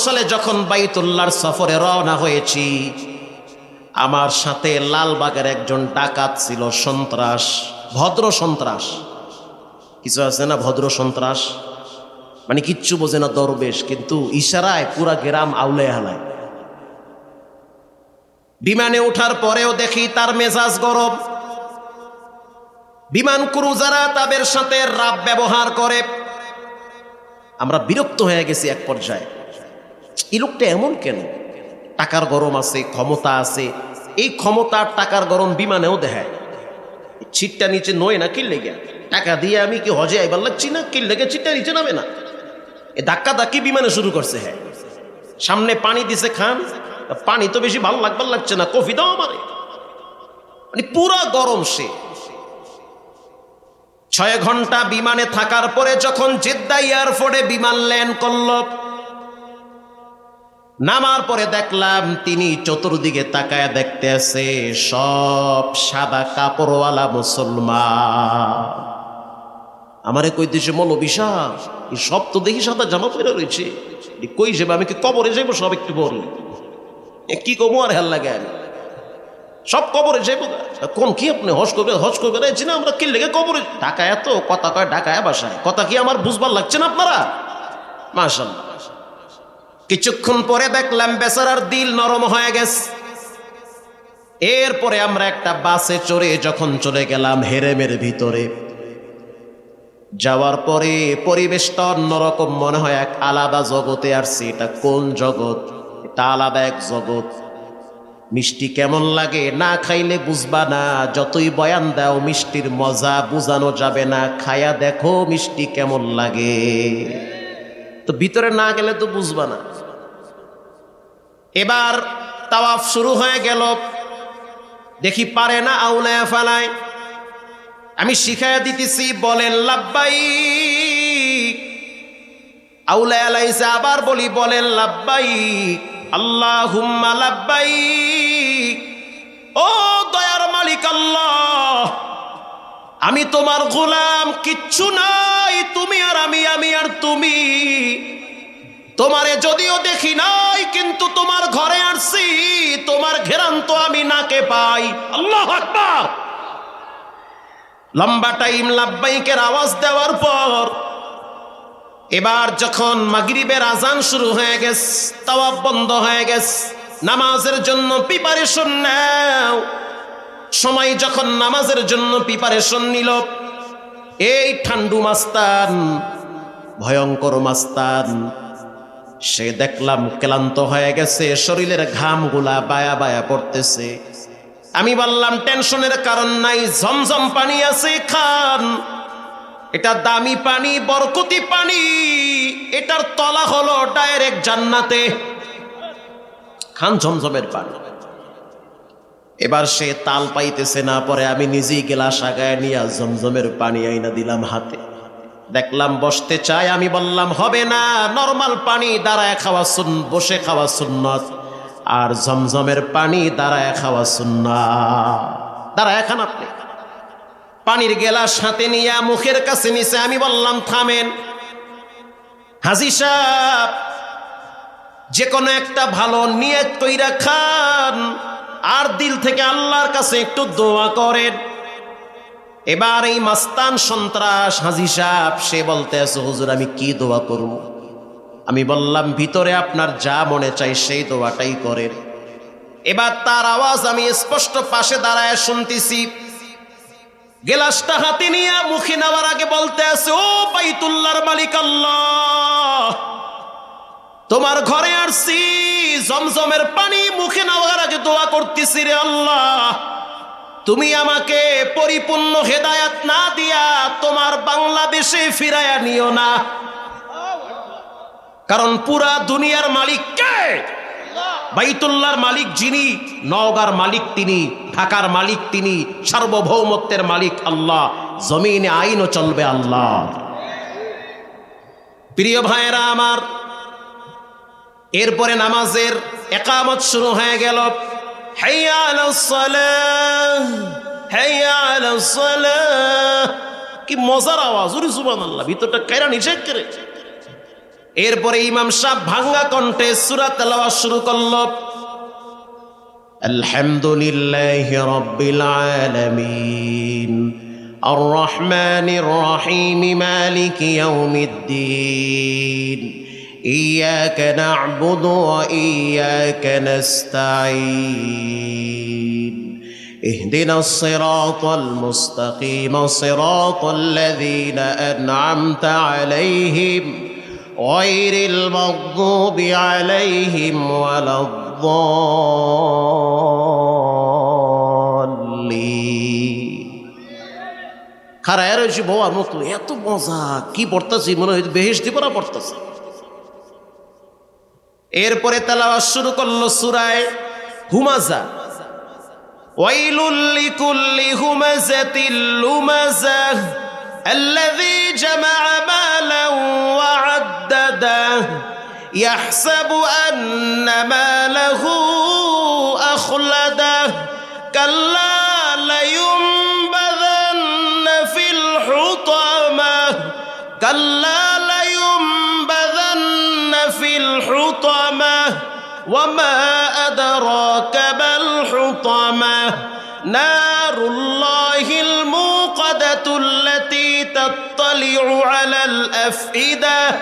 সালে যখন বাইতুল্লাহর সফরে রওনা হয়েছি, আমার সাথে লালবাগের একজন ডাকাত ছিল, সন্ত্রাস, ভদ্র সন্ত্রাস। কিছু আছে না ভদ্র সন্ত্রাস, মানে কিচ্ছু বোঝে না, দরবেশ, কিন্তু ইশারায় পুরা গ্রাম আউলে হালায়। বিমানে ওঠার পরেও দেখি তার মেজাজ গরম। বিমান ক্রু যারা তাদের সাথে রাব ব্যবহার করে, আমরা বিরক্ত হয়ে গেছি এক পর্যায়ে। এই লোকটা এমন কেন? টাকার গরম আছে, ক্ষমতা আছে, এই ক্ষমতার টাকার গরম বিমানেও দেখায়। ছিটটা নিচে নয় না, কি লেগে টাকা দিয়ে আমি কি হজে আইবার লাগছি না, কি লেগে ছিটটা নিচে নামে না। এ ধাক্কা ধাক্কি বিমানে শুরু করছে। হ্যাঁ, সামনে পানি দিছে খান, পানি তো বেশি ভালো লাগবার লাগছে না, কফি দাও আমারে। মানে পুরা গরম সে। 6 ঘন্টা বিমানে থাকার পরে যখন জেদ্দা এয়ারপোর্টে বিমান ল্যান্ড করল, নামার পরে দেখলাম তিনি চতুর্দিকে তাকায় দেখতে আছে সব সাদা কাপড়ওয়ালা মুসলমান। আমারে কইতেছে, মৌলভী সাহেব, এই সব তো দেখি সাদা জামা পরে রয়েছে, কই যাবে? আমি কি কবরে যাইবো? সব একটু বললে কি কমো আর হেল লাগে, আমি সব কবরে যাইবো। কোন কি আপনি হজ করবে রয়েছি না, আমরা কি লেগে কবরে? ঢাকায় তো কথা কয়, ঢাকায় বাসায় কথা কি আমার বুঝবার লাগছে না আপনারা? মাশাআল্লাহ। কিছুক্ষণ পরে দেখলাম বেচারার দিল নরম হয়ে গেছে। এরপরে আমরা একটা বাসে চড়ে যখন চলে গেলাম হেরেমের ভিতরে, যাওয়ার পরে পরিবেশটা অন্যরকম মনে হয়, এক আলাদা জগতে আসছি। এটা কোন জগৎ? এটা আলাদা এক জগৎ। মিষ্টি কেমন লাগে না খাইলে বুঝবা না, যতই বয়ান দাও মিষ্টির মজা বুঝানো যাবে না, খায়া দেখো মিষ্টি কেমন লাগে। তো ভিতরে না গেলে তো বুঝবা না। এবার তাওয়াফ শুরু হয়ে গেল, দেখি পারে না, আউলায়া ফালায়। আমি শিখাইয়া দিতেছি, বলেন লাব্বাইক। আউলায়া লাইসা, আবার বলি বলেন লাব্বাইক, আল্লাহুম্মা লাব্বাইক। ও দয়ার মালিক আল্লাহ, আমি তোমার গোলাম, কিচ্ছু নাই, তুমি আর আমি, আমি আর তুমি। তোমারে যদিও দেখি নাই, কিন্তু তোমার ঘরে আসছি, তোমার ঘেরান তো আমি নাকে পাই। আল্লাহু আকবার। লম্বা টাইম লাব্বাইকের আওয়াজ দেওয়ার পর এবার যখন মাগরিবের আজান শুরু হয়ে গেছে, তাওয়াফ বন্ধ হয়ে গেছে, নামাজের জন্য প্রিপারেশন নাও। সময় যখন নামাজের জন্য প্রিপারেশন নিল, এই ঠান্ডু মাস্তান, ভয়ঙ্কর মাস্তান, সে দেখলাম ক্লান্ত হয়ে গেছে, শরীরের ঘামগুলা বায়া বায়া পড়তেছে। আমি বললাম, টেনশনের কারণ নাই, ঝমঝম পানি আছে, খান। এটা দামি পানি, বরকতি পানি, এটার তলা হলো ডাইরেক্ট জান্নাতে, খান ঝমঝমের পানি। এবার সে তাল পাইতেছে না, পরে আমি নিজেই গেলাস আগায় নিয়ে ঝমঝমের পানি আইনা দিলাম হাতে। দেখলাম বসতে চাই, আমি বললাম হবে না, নরমাল পানি দাঁড়ায় খাওয়া বসে খাওয়া সুন্নাত, আর ঝমঝমের পানি দাঁড়ায় খাওয়া সুন্নাত। দাঁড়ায় খান আপনি। পানির গেলাস হাতে নিয়ে মুখের কাছে নিছে। আমি বললাম, থামেন হাজী সাহেব, যে কোনো একটা ভালো নিয়ত কইরা খান, আর দিল থেকে আল্লাহর কাছে একটু দোয়া করেন। এবার এই মাস্তান সন্ত্রাস হাজী সাহেব, সে বলতে আছে, হুজুর আমি কি দোয়া করব? আমি বললাম, ভিতরে আপনার যা মনে চাই সেই দোয়াটাই করেন। এবার তার আওয়াজ আমি স্পষ্ট পাশে দাঁড়ায় শুনতেছি। গেলাসটা হাতে নিয়ে মুখে নেওয়ার আগে বলতে আছে, ও বাইতুল্লাহর মালিক আল্লাহ, তোমার ঘরে আসছি, জমজমের পানি মুখে নেওয়ার আগে দোয়া করতেছি, রে আল্লাহ, তুমি আমাকে পরিপূর্ণ হেদায়াত না দিয়া তোমার বাংলাদেশে ফিরাইয়া নিও না। কারণ পুরা দুনিয়ার মালিক কে? বাইতুল্লাহর মালিক যিনি, নওগাঁর মালিক তিনি, ঢাকার মালিক তিনি, সার্বভৌমত্বের মালিক আল্লাহ, জমিনে আইনও চলবে আল্লাহ। প্রিয় ভাইয়েরা আমার, এরপরে নামাজের ইকামত শুরু হয়ে গেল। হাইয়া আলাস সালাহ, হাইয়া আলাস সালাহ। কি মজার আওয়াজ, ওরে সুবহানাল্লাহ, ভিতরটা কায়রা নিচে করে। এরপরে ইমাম সাহেব ভাঙ্গা কণ্ঠে সূরা তেলাওয়াত শুরু করলো। আলহামদুলিল্লাহি রাব্বিল আলামিন আর রহমানির রহিম মালিকি ইয়াউমিদ্দিন ইয়াকা না'বুদু ওয়া ইয়াকা নাস্তাঈন ইহদিনাস সিরাতাল মুস্তাকিম সিরাতাল লাযীনা আন'আমতা আলাইহিম গায়রিল মাগদুবি আলাইহিম ওয়ালাদ-দাল্লিন। খারায় রয়েছে বাবার মতো, এত মজা কি পড়তেছি, মনে হয় বেহেশতি পড়া পড়তেছে। এরপরে তেলাওয়াত শুরু করলো সূরায়ে হুমাযা। ওয়াইলুল লিকুল্লি হুমাযাতিল লুমাযাহ আল্লাযী জামা'a মালান ওয়া 'আদ্দাদাহ ইয়াহসাবু আন্না মালাহু আখলাদাহ কাল্লা লায়ুনবাযান্না ফিল হুতামাহ কাল্লা লায়ুনবাযান্না ফিল হুতামাহ ওয়া মা আদরাকা মাল হুতামাহ নারুল্লাহিল মুকাদাতুল্লাতী তাত্তালি'উ আলাল আফইদাহ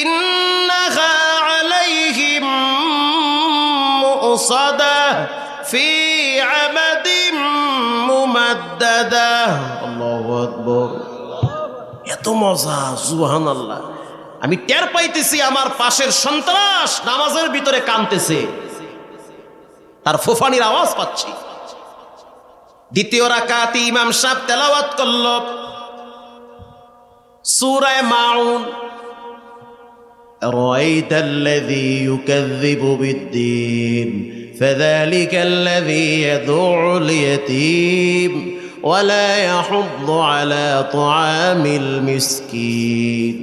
ইন্নাহা আলাইহিম মুসাদাহ ফি আমাদিম মুমাদ্দাদাহ। আল্লাহু আকবার। এত মজা, সুবহানাল্লাহ। আমি টের পাইতেছি আমার পাশের সন্ত্রাস নামাজের ভিতরে কাঁদতেছে, তার ফুফানির আওয়াজ পাচ্ছি। দ্বিতীয় রাকাতে ইমাম সাহেব তেলাওয়াত করল সূরা মাউন। أرأيت الذي يكذب بالدين فذلك الذي يدع اليتيم ولا يحض على طعام المسكين।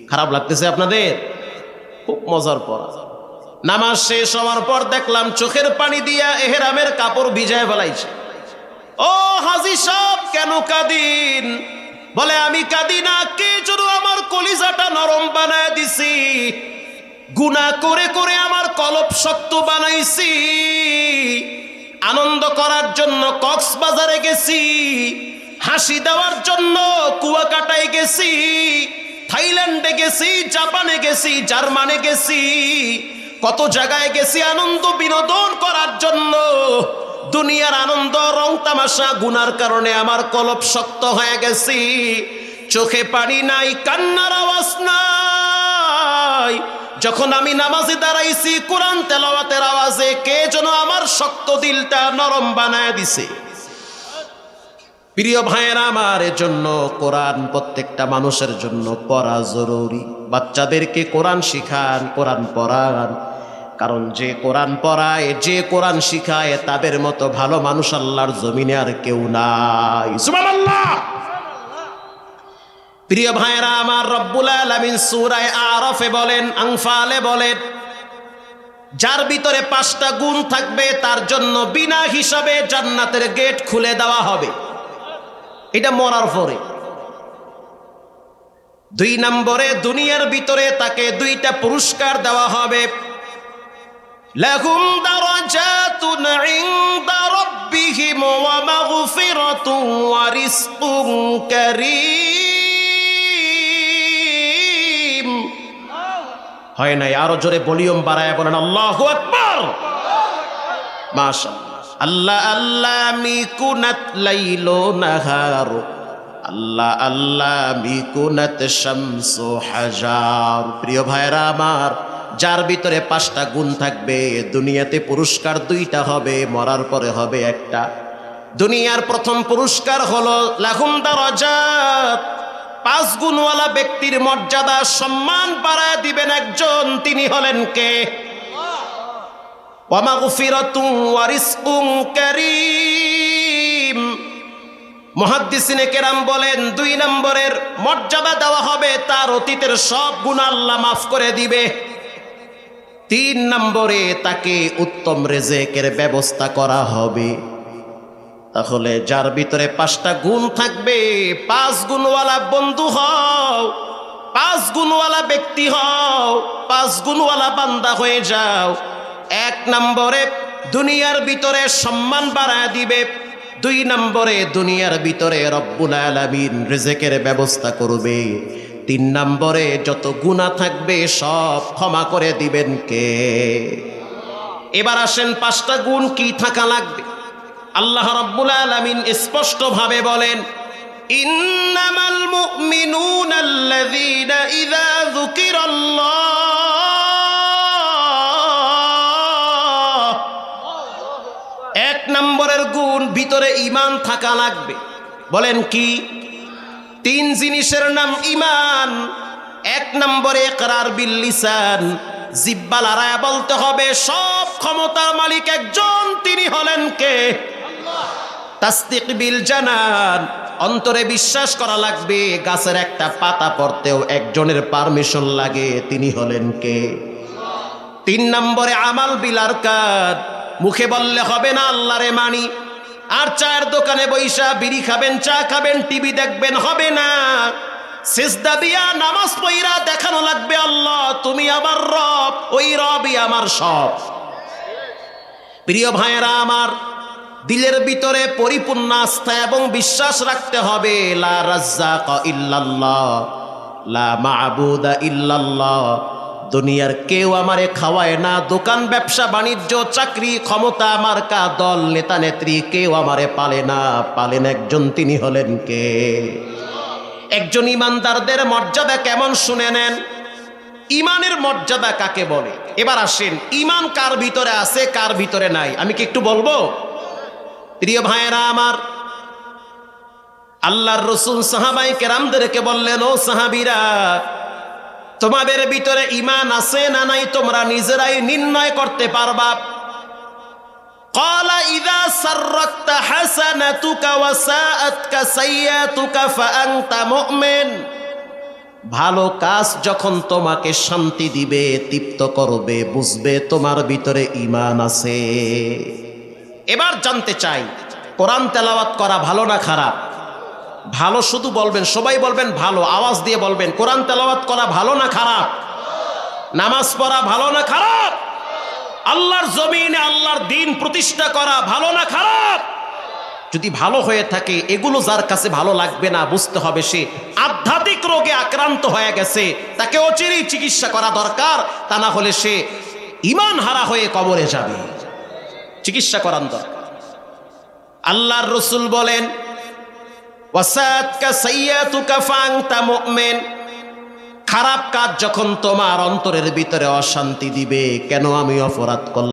খারাপ লাগতেছে আপনাদের? খুব মজার পড়া। নামাজ শেষ হওয়ার পর দেখলাম চোখের পানি দিয়া এহরামের কাপড় ভিজায় ফেলাইছে। ও হাজী সাহেব, কেন কাঁদিন? বলে আমি কাঁদি না, কে যেন আমার কলিজাটা নরম বানায় দিছি, গুনাহ করে করে আমার কলব শক্ত বানাইছি। আনন্দ করার জন্য কক্সবাজারে গেছি, হাসি দেওয়ার জন্য কুয়াকাটায় গেছি, থাইল্যান্ডে গেছি, জাপানে গেছি, জার্মানে গেছি, কত জায়গায় গেছি আনন্দ বিনোদন করার জন্য। দুনিয়ার আনন্দ রং তামাশা গুনার কারণে আমার কলব শক্ত হয়ে গেছি। চোখে পানি নাই, কান্নার আওয়াজ নাই। যখন আমি নামাজে দাঁড়াইছি কোরআন তেলাওয়াতের আওয়াজে কে যেন আমার শক্ত দিলটা নরম বানায় দিছে। প্রিয় ভাইয়েরা আমার, জন্য কোরআন প্রত্যেকটা মানুষের জন্য পড়া জরুরি। বাচ্চাদেরকে কোরআন শিখান, কোরআন পড়ান, কারণ যে কোরআন পড়ায়, যে কোরআন শিখায়, তাদের মতো ভালো মানুষ আল্লাহর জমিনে আর কেউ নাই। সুবহানাল্লাহ। প্রিয় ভাইয়েরা আমার, রব্বুল আলামিন সূরা আরাফে বলেন, আনফালে বলেন, যার ভিতরে 5টা গুণ থাকবে তার জন্য বিনা হিসাবে জান্নাতের গেট খুলে দেওয়া হবে। এটা মরার পরে। 2 নম্বরে দুনিয়ার ভিতরে তাকে 2টা পুরস্কার দেওয়া হবে। লাহুম দারাজাতুন ইনদা রাব্বিহিম ওয়া মাগফিরাতুন ওয়া রিজকুন কারীম। হয় না? আরো জোরে ভলিউম বাড়ায় বলেন আল্লাহু আকবার। মাশাআল্লাহ। আল্লাহ আল্লাহ মিকুনাত লাইলু নাহার, আল্লাহ আল্লাহ মিকুনাত শামসু হাজার। প্রিয় ভাইরা আমার, যার ভিতরে 5টা গুণ থাকবে, দুনিয়াতে পুরস্কার 2টা হবে, মরার পরে হবে 1টা। দুনিয়ার প্রথম পুরস্কার হলো লাহুম দারাজাত, 5 গুণওয়ালা ব্যক্তির মর্যাদা সম্মান বাড়ায় দিবেন একজন, তিনি হলেন কে? ওয়া মাগফিরাতুন ওয়া রিজকুন কারীম। মুহাদ্দিসিনে কেরাম বলেন 2 নম্বরের মর্যাদা দেওয়া হবে, তার অতীতের সব গুনাহ আল্লাহ মাফ করে দিবে। 3 নম্বরে তাকে উত্তম রিজেকের ব্যবস্থা করা হবে। তাহলে যার ভিতরে 5টা গুণ থাকবে, 5 গুণওয়ালা বন্ধু হও, পাঁচ গুণওয়ালা ব্যক্তি হও, পাঁচ গুণওয়ালা বান্দা হয়ে যাও। এক নম্বরে দুনিয়ার ভিতরে সম্মান বাড়ায় দিবে, দুই নম্বরে দুনিয়ার ভিতরে রব্বুল আলামিন রিজেকের ব্যবস্থা করবে, তিন নম্বরে যত গুনাহ থাকবে সব ক্ষমা করে দিবেন কে? এবার আসেন পাঁচটা গুণ কি থাকা লাগবে। আল্লাহ রাব্বুল আলামিন স্পষ্ট ভাবে বলেন, ইন্নামাল মুমিনুনা আল্লাযীনা ইযা যুকিরাল্লাহ। এক নম্বরের গুণ ভিতরে ঈমান থাকা লাগবে। বলেন কি? তিন জিনিসের নাম ঈমান। এক নম্বরে ইকরার বিল লিসান, জিহ্বা লড়ায়া বলতে হবে সব ক্ষমতার মালিক একজন, তিনি হলেন কে? তাসদিক বিল জানান, অন্তরে বিশ্বাস করা লাগবে গাছের একটা পাতা পড়তেও একজনের পারমিশন লাগে, তিনি হলেন কে? তিন নম্বরে আমাল বিল আরকান, মুখে বললে হবে না আল্লাহরে মানি, আর চায়ের দোকানে বৈশা বিড়ি খাবেন, চা খাবেন, টিভি দেখবেন, হবে না। সিজদা দিয়া নামাজ পড়া দেখানো লাগবে আল্লাহ তুমি আমার রব, ওই রবই আমার সব। প্রিয় ভাইয়েরা আমার, দিলের ভিতরে পরিপূর্ণ আস্থা এবং বিশ্বাস রাখতে হবে, লা রাজ্জাকা ইল্লাল্লাহ, লা মা'বুদা ইল্লাল্লাহ। দুনিয়ার কেউ আমারে খাওয়ায় না, দোকান ব্যবসা বাণিজ্য চাকরি ক্ষমতা মার্কা দল নেতা নেত্রী কেউ আমারে পালে না, পালেন একজন, তিনি হলেন কে? একজন ইমানদারদের মর্যাদা কেমন শুনে নেন। ইমানের মর্যাদা কাকে বলে? এবার আসেন, ইমান কার ভিতরে আছে কার ভিতরে নাই, আমি কি একটু বলবো? প্রিয় ভাইয়েরা আমার, আল্লাহর রাসূল সাহাবায়ে কেরামদেরকে বললেন, ও সাহাবীরা, তোমাদের ভিতরে ঈমান আছে না নাই তোমরা নিজেরাই নির্ণয় করতে পারবা। ক্বালা ইযা সাররাকতা হাসানাতুকা ওয়া সাআতকা সাইয়্যাতুকা ফাআনতা মুমিন। ভালো কাজ যখন তোমাকে শান্তি দিবে, তৃপ্ত করবে, বুঝবে তোমার ভিতরে ঈমান আছে। এবার জানতে চাই, কোরআন তেলাওয়াত করা ভালো না খারাপ? ভালো শুধু বলবেন, সবাই বলবেন ভালো, আওয়াজ দিয়ে বলবেন। কোরআন তেলাওয়াত করা ভালো না খারাপ? নামাজ পড়া ভালো না খারাপ? আল্লাহর জমিনে আল্লাহর দ্বীন প্রতিষ্ঠা করা ভালো না খারাপ? যদি ভালো হয়ে থাকে, এগুলো যার কাছে ভালো লাগবে না, বুঝতে হবে সে আধ্যাত্মিক রোগে আক্রান্ত হয়ে গেছে, তাকে অচিরেই চিকিৎসা করা দরকার, তা না হলে সে ঈমান হারা হয়ে কবরে যাবে। চিকিৎসা করার দরকার। আল্লাহর রাসূল বলেন, ওয়াসাতকা সাইয়্যাতুকা ফাআনতা মুমিন। খারাপ কাজ যখন তোমার অন্তরের ভিতরে অশান্তি দিবে, কেন আমি অপরাধ করলাম